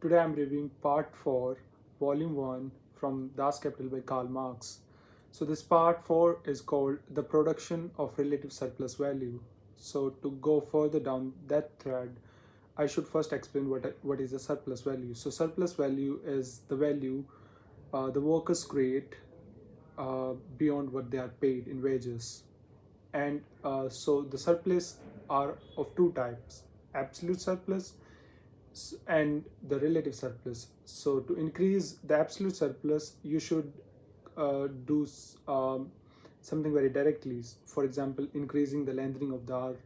Today I'm reviewing part 4, volume 1 from Das Kapital by Karl Marx. So this part 4 is called The Production of Relative Surplus Value. So to go further down that thread, I should first explain what is a surplus value. So surplus value is the value the workers create beyond what they are paid in wages. And so the surplus are of two types: absolute surplus and the relative surplus. So to increase the absolute surplus, you should do something very directly. For example, increasing the lengthening of the hour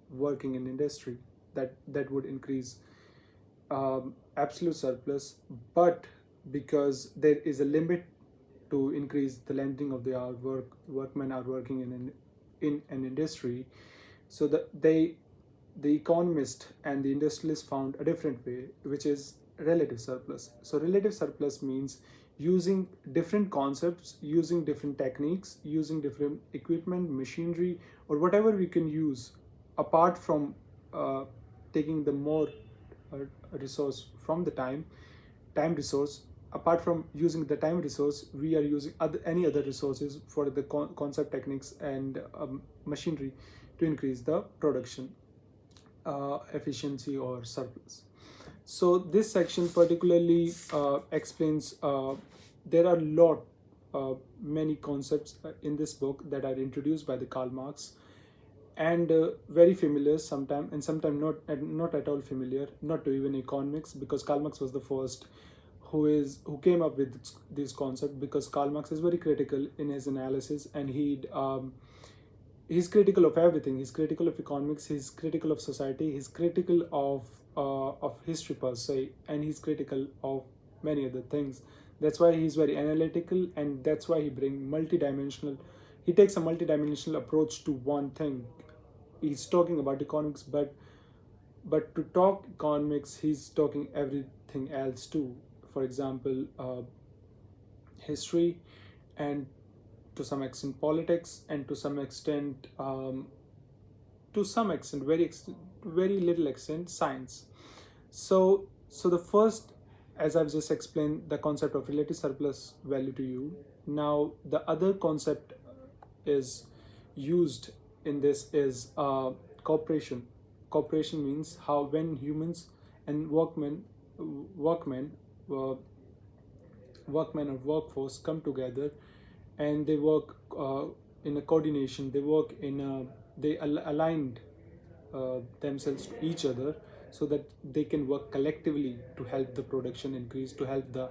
working in industry. That would increase absolute surplus. But because there is a limit to increase the lengthening of the hour workmen are working in an industry, so the economist and the industrialist found a different way, which is relative surplus. So relative surplus means using different concepts, using different techniques, using different equipment, machinery, or whatever we can use apart from taking the more resource from the time resource. Apart from using the time resource, we are using any other resources for the concept, techniques, and machinery to increase the production efficiency or surplus. So this section particularly explains there are many concepts in this book that are introduced by the Karl Marx, and very familiar sometimes, and sometimes not at all familiar, not to even economics, because Karl Marx was the first who came up with this concept, because Karl Marx is very critical in his analysis, and he's critical of everything. He's critical of economics, he's critical of society, he's critical of history per se, and he's critical of many other things. That's why he's very analytical, and that's why he takes a multidimensional approach to one thing. He's talking about economics, but to talk economics, he's talking everything else too. For example, history, and to some extent politics, and to some extent very little extent, science. So the first, as I've just explained, the concept of relative surplus value to you. Now the other concept is used in this is cooperation. Cooperation means how when humans and workmen uh, workmen or workforce come together, and they work in a coordination, they aligned themselves to each other, so that they can work collectively to help the production increase, to help the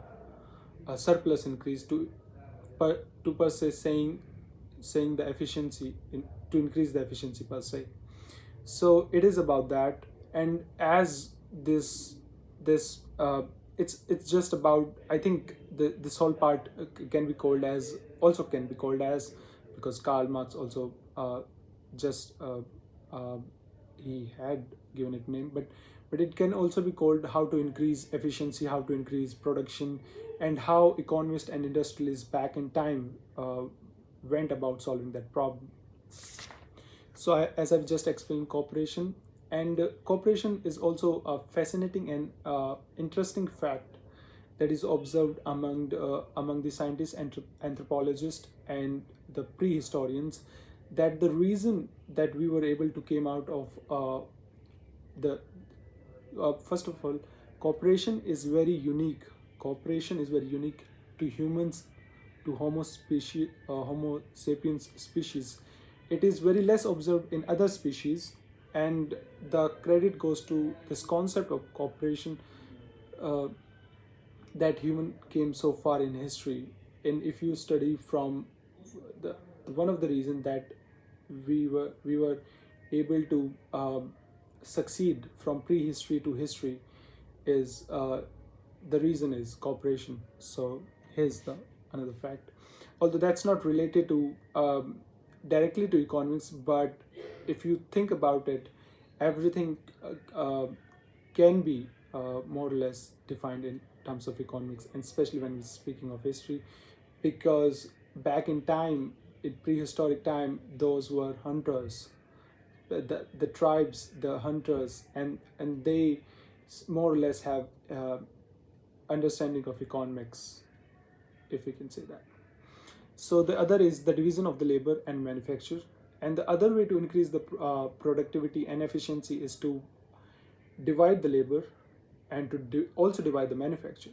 surplus increase, to per se saying the efficiency to increase the efficiency per se. So it is about that. And as this it's just about, I think, this whole part can be called as, because Karl Marx also just he had given it name, but it can also be called how to increase efficiency, how to increase production, and how economists and industrialists back in time went about solving that problem. So as I've just explained, cooperation, and cooperation is also a fascinating and interesting fact that is observed among the scientists and anthropologists and the prehistorians, that the reason that we were able to came out of the first of all, cooperation is very unique. Cooperation is very unique to humans, to Homo sapiens species. It is very less observed in other species, and the credit goes to this concept of cooperation that human came so far in history. And if you study from the one of the reasons that we were able to succeed from prehistory to history is the reason is cooperation. So here's the another fact, although that's not related to directly to economics, but if you think about it, everything can be more or less defined in terms of economics, and especially when we're speaking of history, because back in time, in prehistoric time, those were hunters, the tribes, the hunters, and they more or less have understanding of economics, if we can say that. So the other is the division of the labor and manufacture. And the other way to increase the productivity and efficiency is to divide the labor and to also divide the manufacture.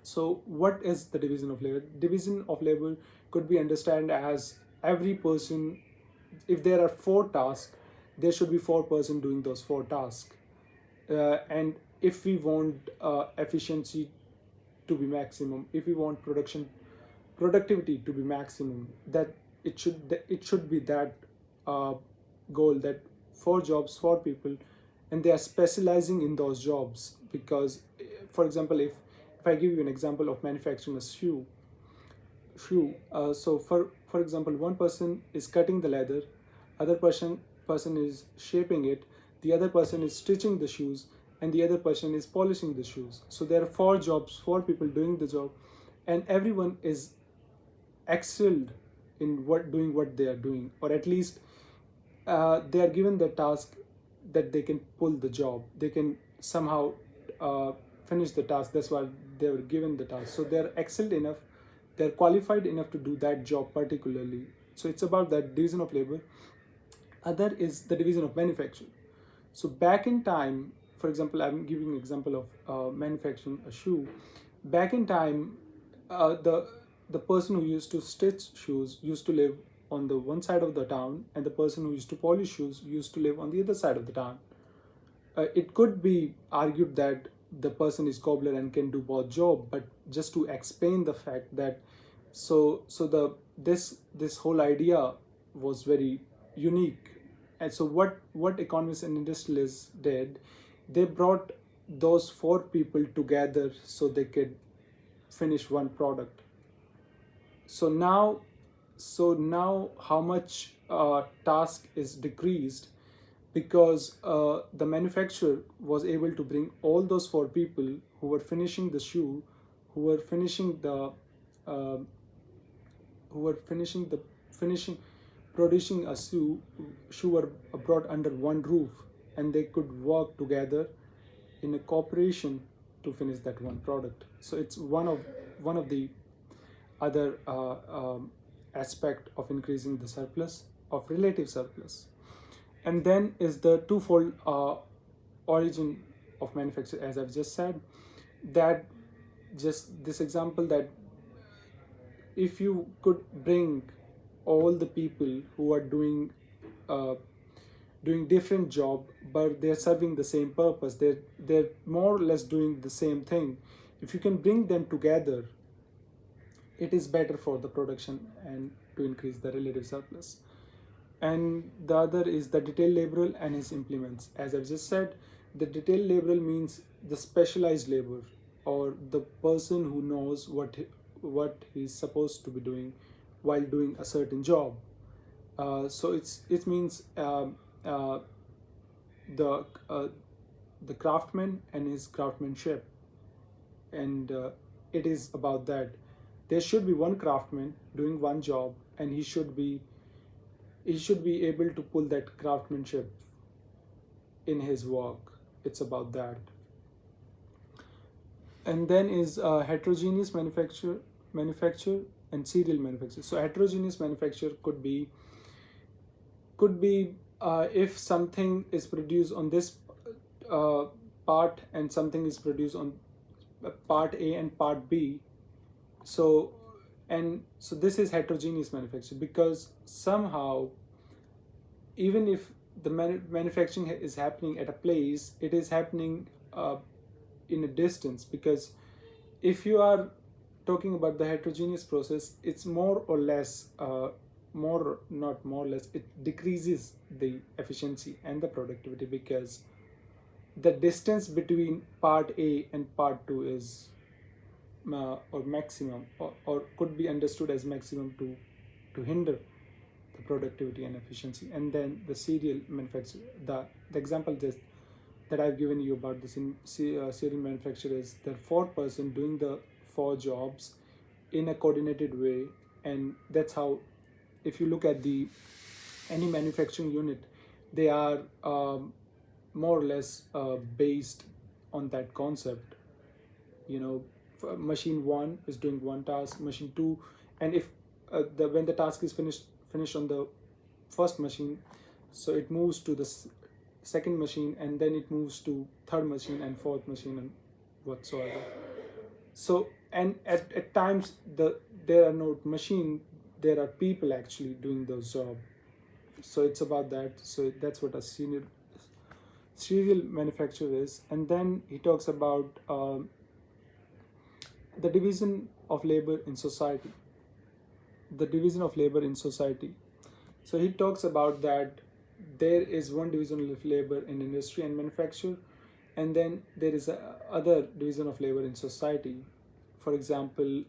So what is the division of labor? Division of labor could be understood as every person, if there are 4 tasks, there should be 4 person doing those 4 tasks. And if we want efficiency to be maximum, if we want productivity to be maximum, that it should be that uh, goal, that 4 jobs, 4 people, and they are specializing in those jobs. Because for example, if I give you an example of manufacturing a shoe, so for example, one person is cutting the leather, other person is shaping it, the other person is stitching the shoes, and the other person is polishing the shoes. So there are 4 jobs, 4 people doing the job, and everyone is excelled in what they are doing, or at least they are given the task that they can pull the job, they can somehow uh, finish the task. That's why they were given the task. So they're excelled enough, they're qualified enough to do that job particularly. So it's about that division of labor. Other is the division of manufacture. So back in time, for example, I'm giving an example of manufacturing a shoe. Back in time, the person who used to stitch shoes used to live on the one side of the town, and the person who used to polish shoes used to live on the other side of the town. It could be argued that the person is cobbler and can do both job, but just to explain the fact that, this whole idea was very unique. And so what economists and industrialists did, they brought those 4 people together so they could finish one product. So now how much task is decreased, because the manufacturer was able to bring all those 4 people who were finishing the shoe, who were finishing the uh, who were finishing producing a shoe were brought under one roof, and they could work together in a cooperation to finish that one product. So it's one of the other aspect of increasing the surplus, of relative surplus. And then is the twofold origin of manufacture, as I've just said. That just this example, that if you could bring all the people who are uh, doing different job, but they're serving the same purpose, they're more or less doing the same thing, if you can bring them together, it is better for the production and to increase the relative surplus. And the other is the detailed laboral and his implements. As I've just said, the detailed laboral means the specialized labor, or the person who knows what he's supposed to be doing while doing a certain job. So it means uh, the uh, the craftsman and his craftsmanship. And it is about that there should be one craftsman doing one job, and he should be able to pull that craftsmanship in his work. It's about that. And then is heterogeneous manufacture and serial manufacture. So heterogeneous manufacture could be if something is produced on this uh, part, and something is produced on part A and part B. So this is heterogeneous manufacture, because somehow, even if the manufacturing is happening at a place, it is happening in a distance. Because if you are talking about the heterogeneous process, it's more or less not more or less, it decreases the efficiency and the productivity, because the distance between part A and part 2 is or maximum, or could be understood as maximum to hinder the productivity and efficiency. And then the serial manufacture, the example just that I've given you about this in serial manufacture, is the 4 person doing the 4 jobs in a coordinated way. And that's how, if you look at the any manufacturing unit, they are more or less based on that concept. you know, machine one is doing one task, machine two, and if the when the task is finished on the first machine, so it moves to the second machine, and then it moves to third machine and fourth machine and whatsoever. So, and at times there are no machine, there are people actually doing those job. So it's about that. So that's what a senior serial manufacturer is. And then he talks about the division of labor in society. The division of labor in society. So he talks about that there is one division of labor in industry and manufacture, and then there is a other division of labor in society. For example,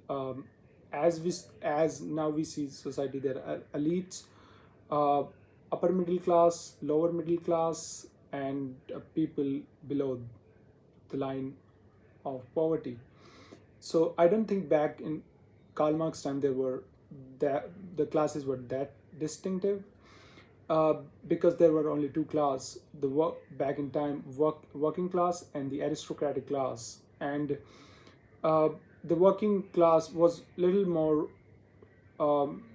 as now we see society, there are elites, uh, upper middle class, lower middle class, and people below the line of poverty. So I don't think back in Karl Marx time there were that the classes were that distinctive, uh, because there were only two classes: the work back in time, working class and the aristocratic class. And uh, the working class was little more. Um,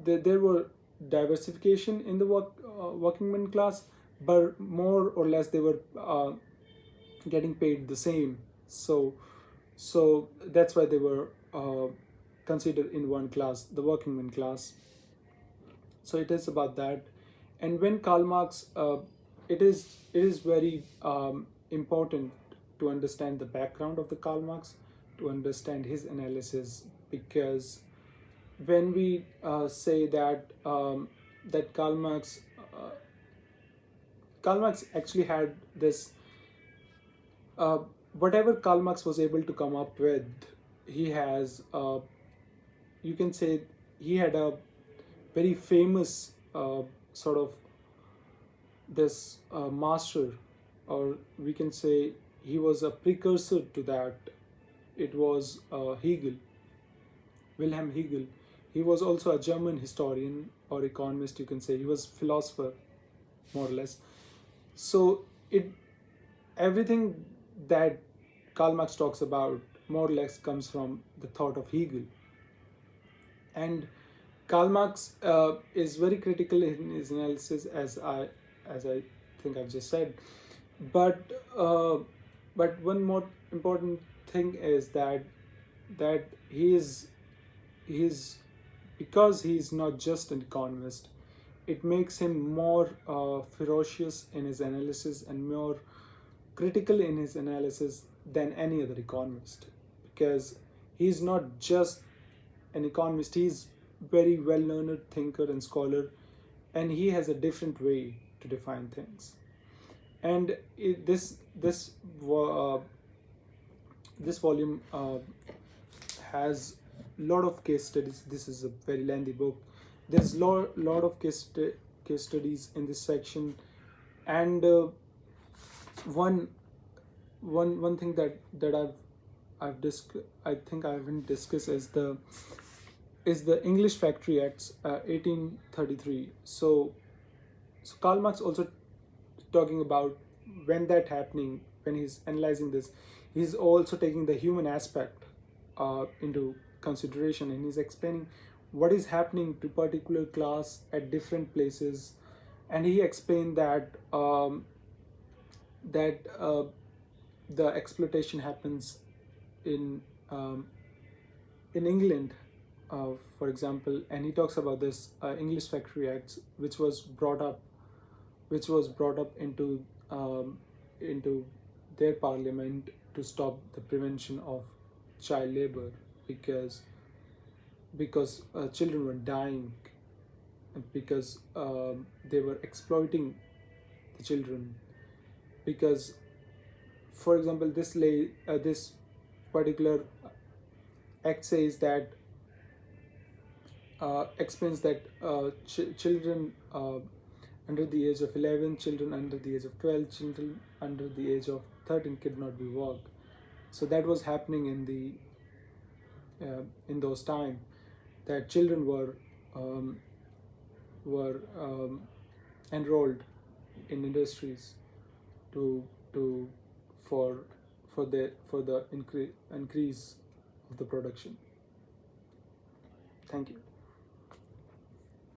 there were diversification in the working man class, but more or less they were getting paid the same. So that's why they were considered in one class, the working man class. So it is about that. And when Karl Marx, it is very important to understand the background of the Karl Marx, to understand his analysis, because when we say that that Karl Marx actually had this, uh, whatever Karl Marx was able to come up with, he has, you can say, he had a very famous sort of this master, or we can say he was a precursor to that. It was Hegel, Wilhelm Hegel. He was also a German historian or economist, you can say. He was philosopher, more or less. So it everything that Karl Marx talks about more or less comes from the thought of Hegel. And Karl Marx is very critical in his analysis, as I think I've just said. But but one more important thing is that he is because he is not just an economist, it makes him more ferocious in his analysis and more critical in his analysis than any other economist, because he's not just an economist, he's very well learned thinker and scholar, and he has a different way to define things. And this volume has a lot of case studies. This is a very lengthy book. There's lot of case studies in this section. And one one thing that I think I haven't discussed is the English Factory Acts, 1833. So Karl Marx also talking about when that happening, when he's analyzing this, he's also taking the human aspect into consideration, and he's explaining what is happening to particular class at different places. And he explained that the exploitation happens in in England, for example. And he talks about this English Factory Acts, which was brought up into their parliament to stop the prevention of child labor, because children were dying, because they were exploiting the children. Because, for example, this particular act says that explains that children under the age of 11, children under the age of 12, children under the age of 13 could not be worked. So that was happening in those time, that children were enrolled in industries to for for the increase of the production. Thank you.